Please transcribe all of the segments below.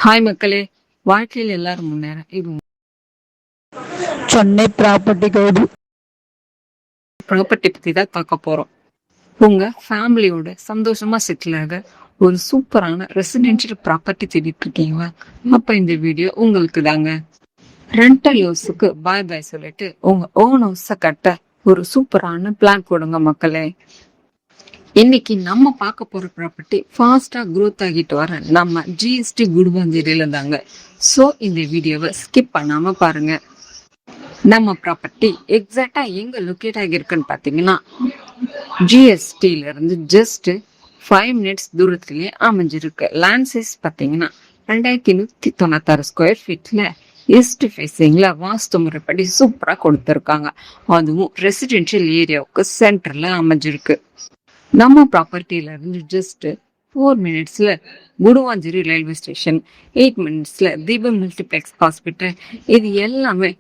Hi மக்களே, வாழ்க்கையில் எல்லாரும் முன்னேற இது சென்னை ப்ராப்பர்ட்டி கைடு. ப்ராப்பர்ட்டி பத்தி தான் பார்க்க போறோம். உங்க ஃபேமிலியோட சந்தோஷமா செட்டில் ஆக ஒரு சூப்பரான ரெசிடென்ஷியல் ப்ராப்பர்ட்டி தேடிட்டு இருக்கீங்களா? அப்ப இந்த வீடியோ உங்களுக்கு தாங்க. ரெண்டல் ஹவுஸுக்கு பாய் பாய் சொல்லிட்டு உங்க ஓன் ஹவுஸ கட்ட ஒரு சூப்பரான பிளான் கொடுங்க மக்களே. இன்னைக்கு நம்ம பார்க்க போற ப்ராப்பர்ட்டி ஃபாஸ்டா க்ரோத் ஆகிட்டு வர நம்ம ஜிஎஸ்டி குடுவாஞ்சேரியில தாங்க. ஸோ இந்த வீடியோவை ஸ்கிப் பண்ணாம பாருங்க. நம்ம ப்ராப்பர்ட்டி எக்ஸாக்டா எங்க லொக்கேட் ஆகியிருக்குன்னு பார்த்தீங்கன்னா ஜிஎஸ்டில இருந்து ஜஸ்ட் 5 மினிட்ஸ் தூரத்திலேயே அமைஞ்சிருக்கு. லேண்ட் சைஸ் பார்த்தீங்கன்னா 2196 ஸ்கொயர் ஃபீட்ல ஈஸ்ட் ஃபேஸிங்ல வாஸ்து முறைப்படி சூப்பரா கொடுத்துருக்காங்க. அதுவும் ரெசிடென்ஷியல் ஏரியாவுக்கு சென்டர்ல அமைஞ்சிருக்கு. நம்ம ப்ராப்பர்ட்டியில இருந்து ஜஸ்ட் 4 மினிட்ஸ்ல குடுவாஞ்சேரி ரயில்வே ஸ்டேஷன், 8 மினிட்ஸ்ல தீபம் மல்டிப்ளெக்ஸ் ஹாஸ்பிட்டல், இது எல்லாமே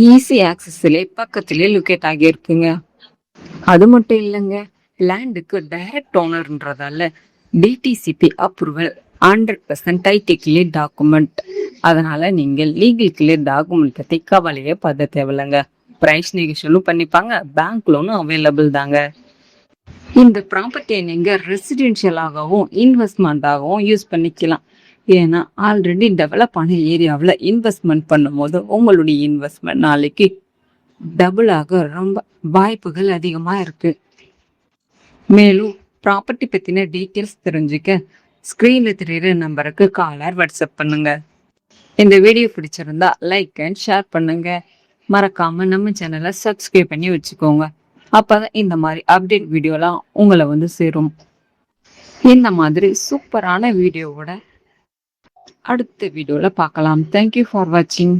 ஈஸி ஆக்சஸ்ல பக்கத்திலே லொக்கேட் ஆகியிருக்குங்க. அது மட்டும் இல்லைங்க, லேண்டுக்கு direct ஓனர்ன்றதால DTCP approval 100% டைட்டி clear document. அதனால நீங்க லீகல் கிளியர் டாக்குமெண்ட் பத்தி கவலையே பட தேவையில்லைங்க. பிரைஸ் நெகோஷியேஷனும் பண்ணிப்பாங்க, பேங்க் லோனும் அவைலபிள் தாங்க. இந்த ப்ராப்பர்ட்டியை நீங்க ரெசிடென்ஷியலாகவும் இன்வெஸ்ட்மெண்ட்டாகவும் யூஸ் பண்ணிக்கலாம். ஏன்னா ஆல்ரெடி டெவலப் ஆன ஏரியாவில் இன்வெஸ்ட்மெண்ட் பண்ணும்போது உங்களுடைய இன்வெஸ்ட்மெண்ட் நாளைக்கு டபுள் ஆக ரொம்ப வாய்ப்புகள் அதிகமாக இருக்கு. மேலும் ப்ராப்பர்ட்டி பற்றின டீட்டெயில்ஸ் தெரிஞ்சுக்க ஸ்க்ரீனில் தெரியுற நம்பருக்கு காலர் வாட்ஸ்அப் பண்ணுங்க. இந்த வீடியோ பிடிச்சிருந்தா லைக் அண்ட் ஷேர் பண்ணுங்க. மறக்காம நம்ம சேனலை சப்ஸ்கிரைப் பண்ணி வச்சுக்கோங்க. அப்பதான் இந்த மாதிரி அப்டேட் வீடியோலாம் உங்களை வந்து சேரும். இந்த மாதிரி சூப்பரான வீடியோவோட அடுத்த வீடியோல பார்க்கலாம். தேங்க்யூ ஃபார் வாட்சிங்.